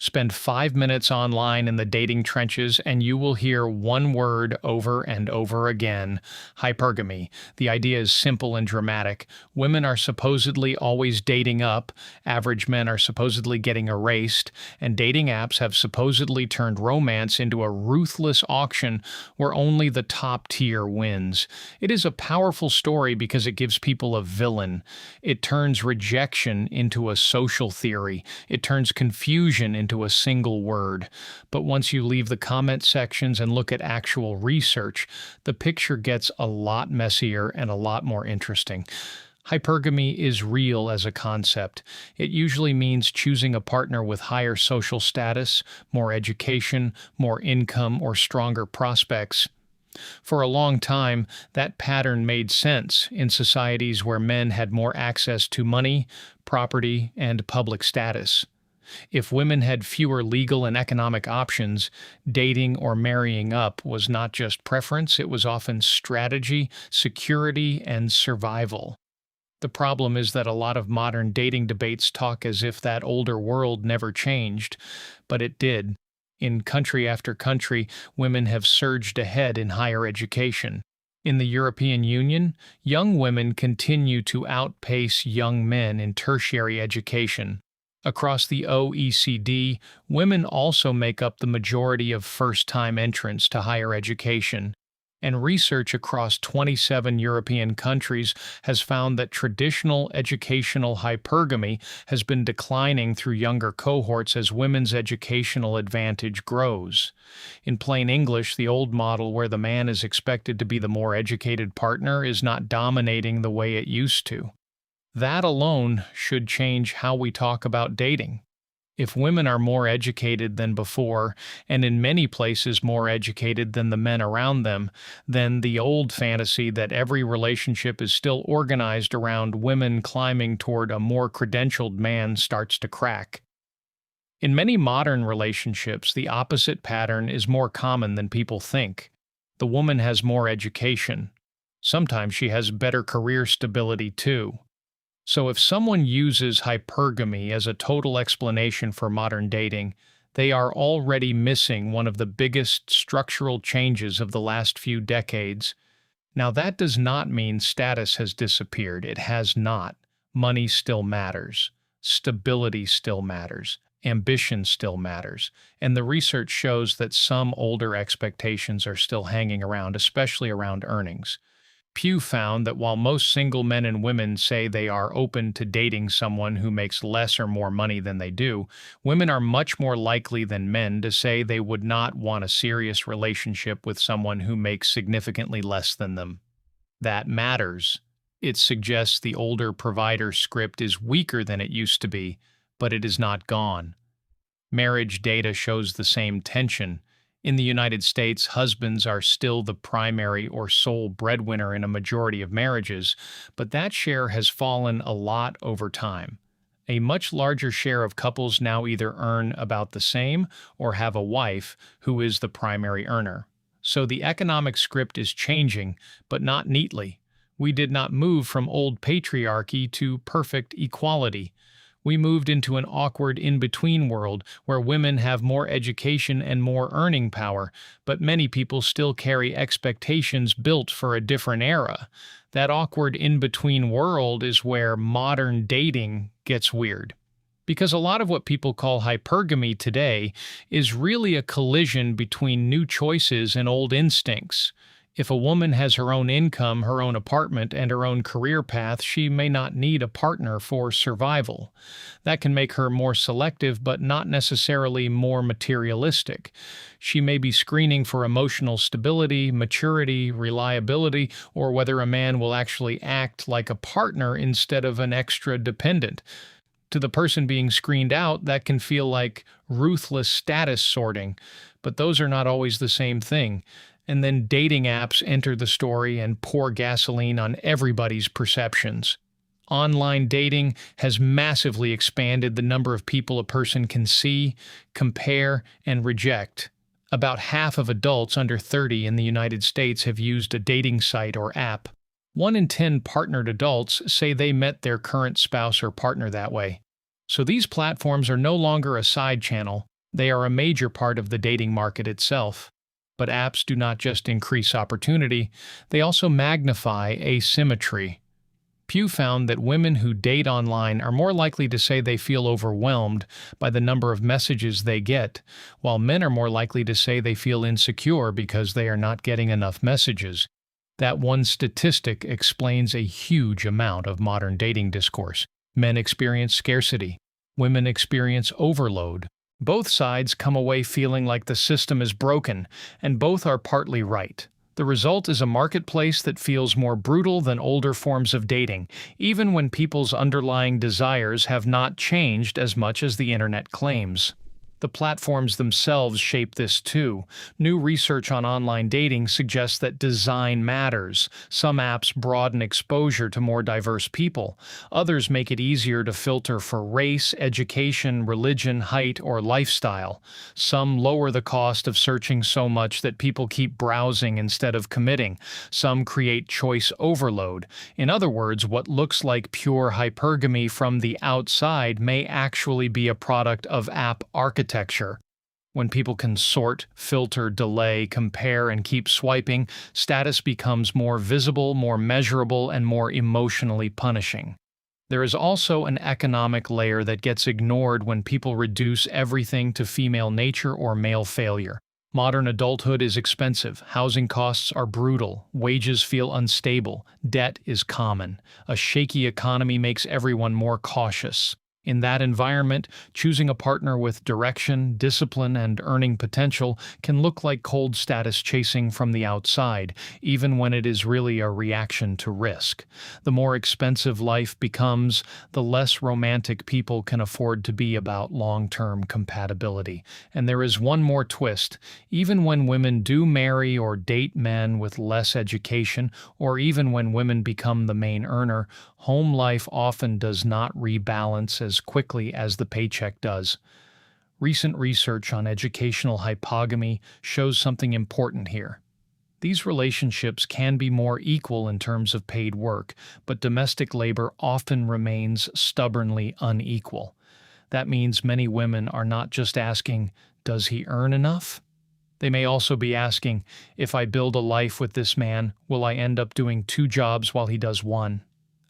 Spend 5 minutes online in the dating trenches and you will hear one word over and over again: hypergamy. The idea is simple and dramatic. Women are supposedly always dating up, average men are supposedly getting erased, and dating apps have supposedly turned romance into a ruthless auction where only the top tier wins. It is a powerful story because it gives people a villain. It turns rejection into a social theory. It turns confusion into a single word. But once you leave the comment sections and look at actual research, the picture gets a lot messier and a lot more interesting. Hypergamy is real as a concept. It usually means choosing a partner with higher social status, more education, more income, or stronger prospects. For a long time, that pattern made sense in societies where men had more access to money, property, and public status. If women had fewer legal and economic options, dating or marrying up was not just preference, it was often strategy, security, and survival. The problem is that a lot of modern dating debates talk as if that older world never changed, but it did. In country after country, women have surged ahead in higher education. In the European Union, young women continue to outpace young men in tertiary education. Across the OECD, women also make up the majority of first-time entrants to higher education. And research across 27 European countries has found that traditional educational hypergamy has been declining through younger cohorts as women's educational advantage grows. In plain English, the old model where the man is expected to be the more educated partner is not dominating the way it used to. That alone should change how we talk about dating. If women are more educated than before, and in many places more educated than the men around them, then the old fantasy that every relationship is still organized around women climbing toward a more credentialed man starts to crack. In many modern relationships, the opposite pattern is more common than people think. The woman has more education. Sometimes she has better career stability too. So if someone uses hypergamy as a total explanation for modern dating, they are already missing one of the biggest structural changes of the last few decades. Now, that does not mean status has disappeared. It has not. Money still matters. Stability still matters. Ambition still matters. And the research shows that some older expectations are still hanging around, especially around earnings. Pew found that while most single men and women say they are open to dating someone who makes less or more money than they do, women are much more likely than men to say they would not want a serious relationship with someone who makes significantly less than them. That matters. It suggests the older provider script is weaker than it used to be, but it is not gone. Marriage data shows the same tension. In the United States, husbands are still the primary or sole breadwinner in a majority of marriages, but that share has fallen a lot over time. A much larger share of couples now either earn about the same or have a wife who is the primary earner. So the economic script is changing, but not neatly. We did not move from old patriarchy to perfect equality. We moved into an awkward in-between world where women have more education and more earning power, but many people still carry expectations built for a different era. That awkward in-between world is where modern dating gets weird. Because a lot of what people call hypergamy today is really a collision between new choices and old instincts. If a woman has her own income, her own apartment, and her own career path, she may not need a partner for survival. That can make her more selective, but not necessarily more materialistic. She may be screening for emotional stability, maturity, reliability, or whether a man will actually act like a partner instead of an extra dependent. To the person being screened out, that can feel like ruthless status sorting, but those are not always the same thing. And then dating apps enter the story and pour gasoline on everybody's perceptions. Online dating has massively expanded the number of people a person can see, compare, and reject. About half of adults under 30 in the United States have used a dating site or app. 1 in 10 partnered adults say they met their current spouse or partner that way. So these platforms are no longer a side channel, They are a major part of the dating market itself. But apps do not just increase opportunity, they also magnify asymmetry. Pew found that women who date online are more likely to say they feel overwhelmed by the number of messages they get, while men are more likely to say they feel insecure because they are not getting enough messages. That one statistic explains a huge amount of modern dating discourse. Men experience scarcity. Women experience overload. Both sides come away feeling like the system is broken, and both are partly right. The result is a marketplace that feels more brutal than older forms of dating, even when people's underlying desires have not changed as much as the internet claims. The platforms themselves shape this too. New research on online dating suggests that design matters. Some apps broaden exposure to more diverse people. Others make it easier to filter for race, education, religion, height, or lifestyle. Some lower the cost of searching so much that people keep browsing instead of committing. Some create choice overload. In other words, what looks like pure hypergamy from the outside may actually be a product of app architecture. When people can sort, filter, delay, compare, and keep swiping, status becomes more visible, more measurable, and more emotionally punishing. There is also an economic layer that gets ignored when people reduce everything to female nature or male failure. Modern adulthood is expensive, housing costs are brutal, wages feel unstable, debt is common. A shaky economy makes everyone more cautious. In that environment, choosing a partner with direction, discipline, and earning potential can look like cold status chasing from the outside, even when it is really a reaction to risk. The more expensive life becomes, the less romantic people can afford to be about long-term compatibility. And there is one more twist. Even when women do marry or date men with less education, or even when women become the main earner, home life often does not rebalance as quickly as the paycheck does. Recent research on educational hypogamy shows something important here. These relationships can be more equal in terms of paid work, but domestic labor often remains stubbornly unequal. That means many women are not just asking, "Does he earn enough?" They may also be asking, "If I build a life with this man, will I end up doing 2 jobs while he does 1?"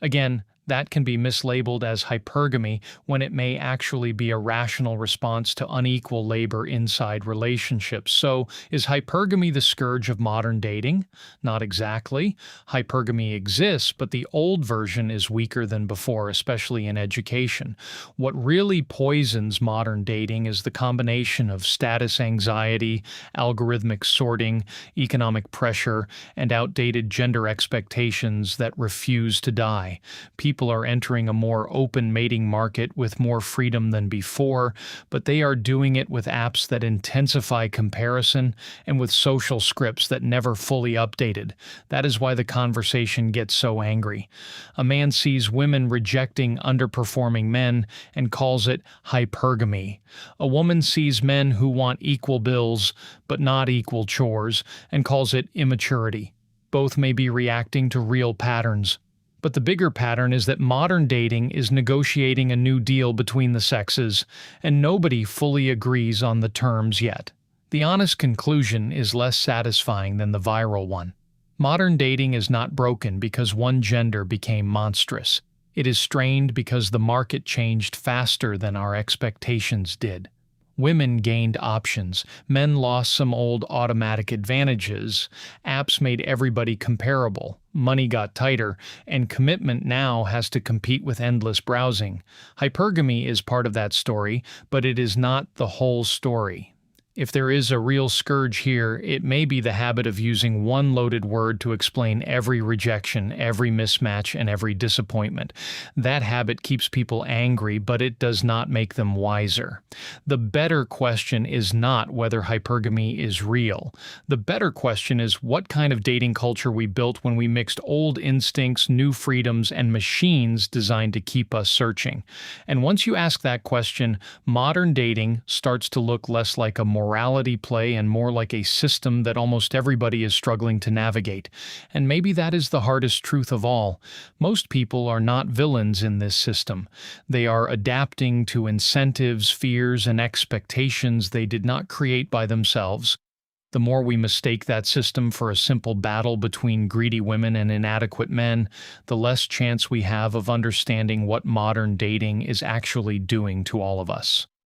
Again, that can be mislabeled as hypergamy when it may actually be a rational response to unequal labor inside relationships. So, is hypergamy the scourge of modern dating? Not exactly. Hypergamy exists, but the old version is weaker than before, especially in education. What really poisons modern dating is the combination of status anxiety, algorithmic sorting, economic pressure, and outdated gender expectations that refuse to die. People are entering a more open mating market with more freedom than before, but they are doing it with apps that intensify comparison and with social scripts that never fully updated. That is why the conversation gets so angry. A man sees women rejecting underperforming men and calls it hypergamy. A woman sees men who want equal bills but not equal chores and calls it immaturity. Both may be reacting to real patterns. But the bigger pattern is that modern dating is negotiating a new deal between the sexes, and nobody fully agrees on the terms yet. The honest conclusion is less satisfying than the viral one. Modern dating is not broken because one gender became monstrous. It is strained because the market changed faster than our expectations did. Women gained options, men lost some old automatic advantages, apps made everybody comparable, money got tighter, and commitment now has to compete with endless browsing. Hypergamy is part of that story, but it is not the whole story. If there is a real scourge here, it may be the habit of using one loaded word to explain every rejection, every mismatch, and every disappointment. That habit keeps people angry, but it does not make them wiser. The better question is not whether hypergamy is real. The better question is what kind of dating culture we built when we mixed old instincts, new freedoms, and machines designed to keep us searching. And once you ask that question, modern dating starts to look less like a moral morality play and more like a system that almost everybody is struggling to navigate. And maybe that is the hardest truth of all. Most people are not villains in this system. They are adapting to incentives, fears, and expectations they did not create by themselves. The more we mistake that system for a simple battle between greedy women and inadequate men, the less chance we have of understanding what modern dating is actually doing to all of us.